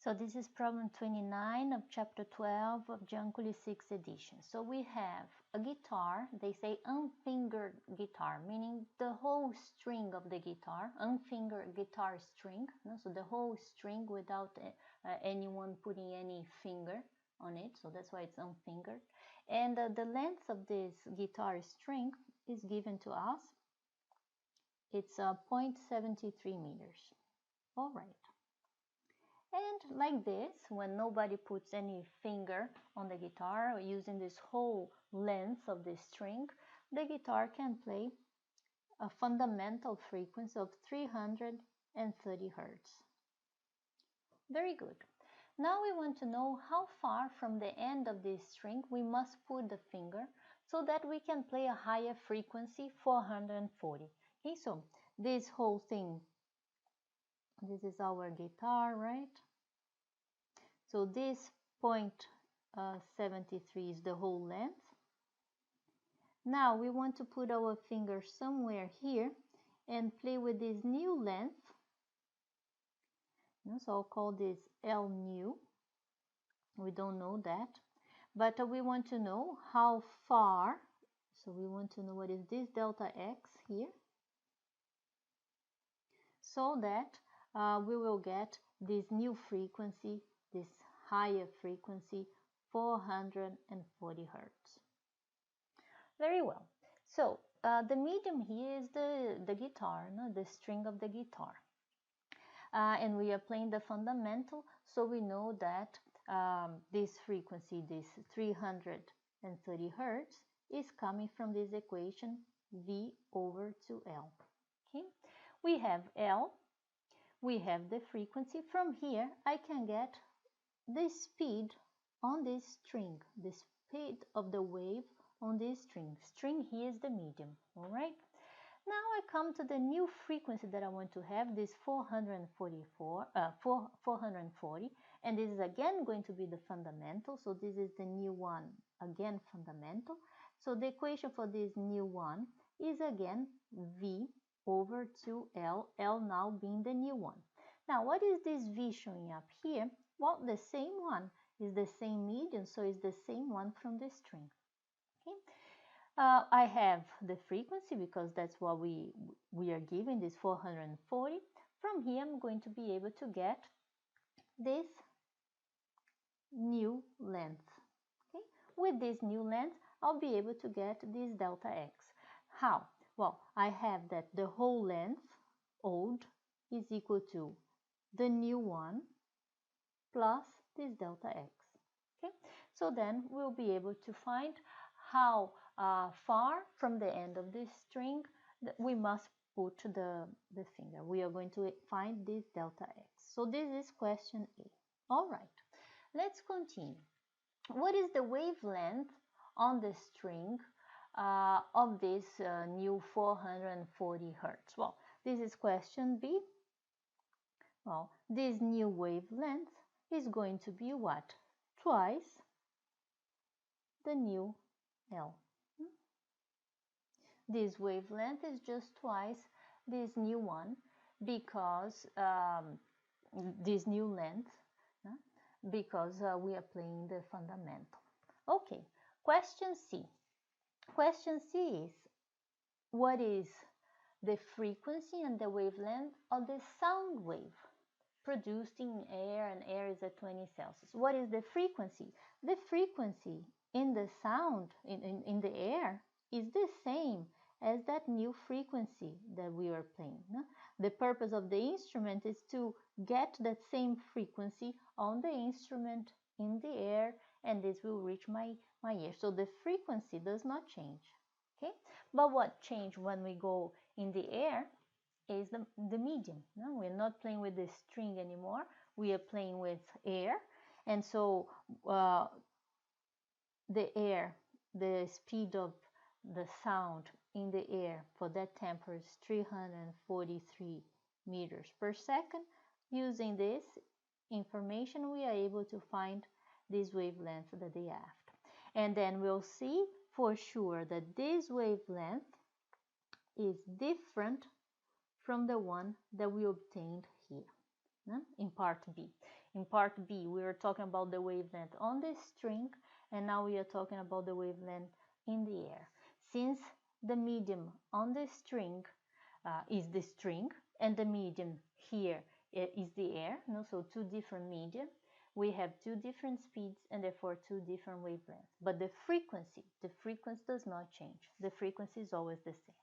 So this is problem 29 of chapter 12 of Giancoli 6th edition. So we have a guitar, they say unfingered guitar, meaning the whole string of the guitar, unfingered guitar string, no? So the whole string without anyone putting any finger on it, so that's why it's unfingered. And the length of this guitar string is given to us. It's 0.73 meters. All right. And like this, when nobody puts any finger on the guitar or using this whole length of the string, the guitar can play a fundamental frequency of 330 Hertz. Very good. Now we want to know how far from the end of this string we must put the finger so that we can play a higher frequency, 440. Okay, so this whole thing, this is our guitar, right? So this 0.73 is the whole length. Now we want to put our finger somewhere here and play with this new length. So I'll call this L new. We don't know that, but we want to know how far. So we want to know what is this delta X here, so that we will get this new frequency, this higher frequency, 440 Hertz. Very well. So the medium here is the guitar, no? The string of the guitar. And we are playing the fundamental, so we know that this frequency, this 330 Hertz, is coming from this equation V over 2L. Okay? We have L, we have the frequency. From here, I can get the speed on this string, the speed of the wave on this string. String here is the medium, all right? Now I come to the new frequency that I want to have, this 440, and this is again going to be the fundamental, so this is the new one, again fundamental. So the equation for this new one is again V over 2L, L now being the new one. Now what is this V showing up here? Well, the same one is the same medium, so it's the same one from the string. Okay. I have the frequency because that's what we are given, this 440. From here, I'm going to be able to get this new length. Okay? With this new length, I'll be able to get this delta X. How? Well, I have that the whole length, old, is equal to the new one plus this delta X. Okay? So then we'll be able to find how far from the end of this string that we must put the finger. We are going to find this delta X. So this is question A. All right, let's continue. What is the wavelength on the string of this new 440 Hertz? Well, this is question B. Well, this new wavelength is going to be what? Twice the new L. This wavelength is just twice this new one because this new length, because we are playing the fundamental. Okay, question C. Question C is, what is the frequency and the wavelength of the sound wave produced in air, and air is at 20 Celsius? What is the frequency? The frequency in the sound, in the air, is the same as that new frequency that we are playing. No? The purpose of the instrument is to get that same frequency on the instrument in the air, and this will reach my ear. So the frequency does not change. Okay, but what changes when we go in the air is the medium. No? We're not playing with the string anymore. We are playing with air, and so the air, the speed of the sound in the air for that temper is 343 meters per second. Using this information, we are able to find this wavelength that they have. And then we'll see for sure that this wavelength is different from the one that we obtained here in part B. In part B, we were talking about the wavelength on the string, and now we are talking about the wavelength in the air. Since the medium on the string is the string, and the medium here is the air, so two different media, we have two different speeds and therefore two different wavelengths. But the frequency does not change. The frequency is always the same.